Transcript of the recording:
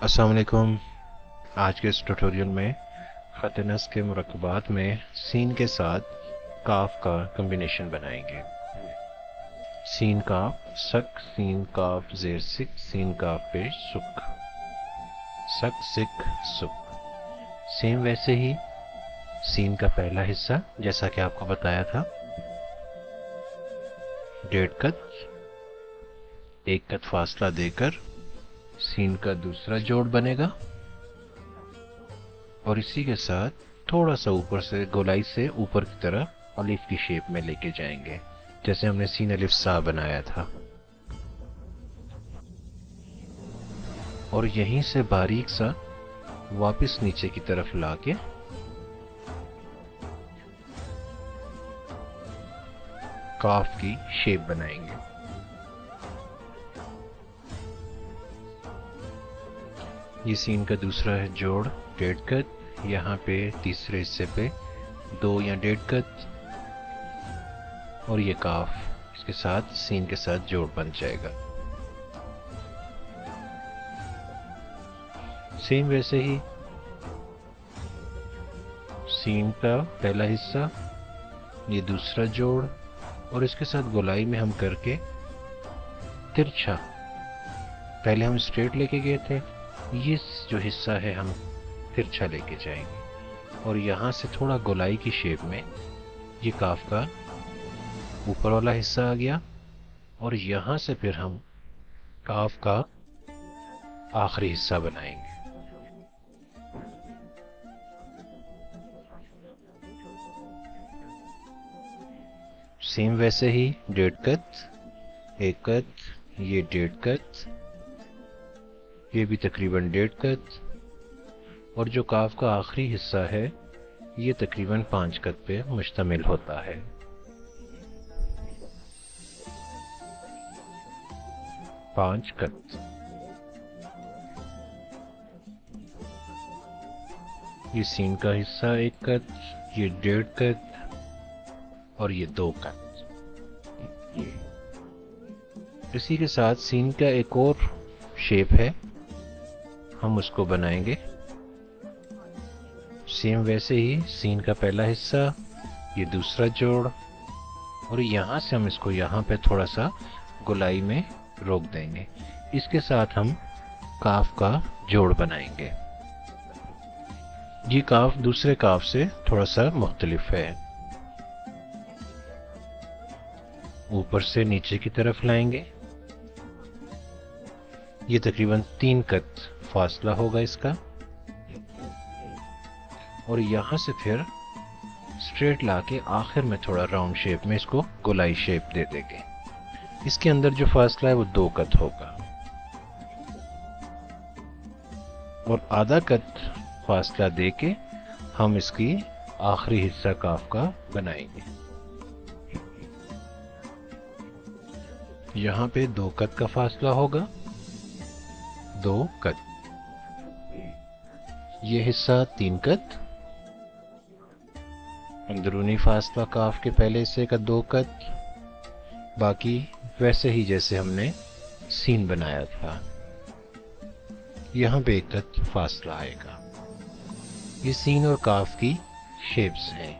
अस्सलाम वालेकुम। आज के इस ट्यूटोरियल में ख़त नस्ब के मुरक्कबात में सीन के साथ काफ का कम्बिनेशन बनाएंगे। सीन काफ सक, सीन काफ जेर सिक, सीन काफ पेश सुक, सक सिक सुक। सेम वैसे ही सीन का पहला हिस्सा जैसा कि आपको बताया था, डेढ़ कत, एक कत फासला देकर सीन का दूसरा जोड़ बनेगा और इसी के साथ थोड़ा सा ऊपर से गोलाई से ऊपर की तरफ अलिफ की शेप में लेके जाएंगे, जैसे हमने सीन अलिफ सा बनाया था। और यहीं से बारीक सा वापस नीचे की तरफ लाके काफ की शेप बनाएंगे। ये सीन का दूसरा है जोड़, डेढ़ कत। यहाँ पे तीसरे हिस्से पे 2 या डेढ़ कत और ये काफ इसके साथ सीन के साथ जोड़ बन जाएगा। सेम वैसे ही सीन का पहला हिस्सा, ये दूसरा जोड़ और इसके साथ गोलाई में हम करके तिरछा, पहले हम स्ट्रेट लेके गए थे, ये जो हिस्सा है हम तिरछा लेके जाएंगे और यहाँ से थोड़ा गोलाई की शेप में ये काफ का ऊपर वाला हिस्सा आ गया और यहाँ से फिर हम काफ का आखिरी हिस्सा बनाएंगे। सेम वैसे ही डेढ़ कत, एक कत, ये डेढ़ कत, ये भी तकरीबन डेढ़ कत और जो काफ का आखिरी हिस्सा है ये तकरीबन 5 कत पे मुश्तमिल होता है। पांच कत। ये सीन का हिस्सा 1 कत, ये डेढ़ कत और ये 2 कत। इसी के साथ सीन का एक और शेप है, हम उसको बनाएंगे। सेम वैसे ही सीन का पहला हिस्सा, ये दूसरा जोड़ और यहाँ से हम इसको यहाँ पे थोड़ा सा गोलाई में रोक देंगे। इसके साथ हम काफ का जोड़ बनाएंगे। ये काफ दूसरे काफ से थोड़ा सा मुख्तलिफ है। ऊपर से नीचे की तरफ लाएंगे, ये तकरीबन 3 कत फासला होगा इसका और यहाँ से फिर स्ट्रेट लाके आखिर में थोड़ा राउंड शेप में इसको गोलाई शेप दे देंगे। इसके अंदर जो फासला है वो 2 कत होगा और आधा कत फासला देके हम इसकी आखिरी हिस्सा काफ का बनाएंगे। यहाँ पे 2 कत का फासला होगा, 2 कत। ये हिस्सा 3 कत, अंदरूनी फासला काफ के पहले हिस्से का 2 कत, बाकी वैसे ही जैसे हमने सीन बनाया था। यहाँ पे 1 कत फासला आएगा। ये सीन और काफ की शेप्स हैं।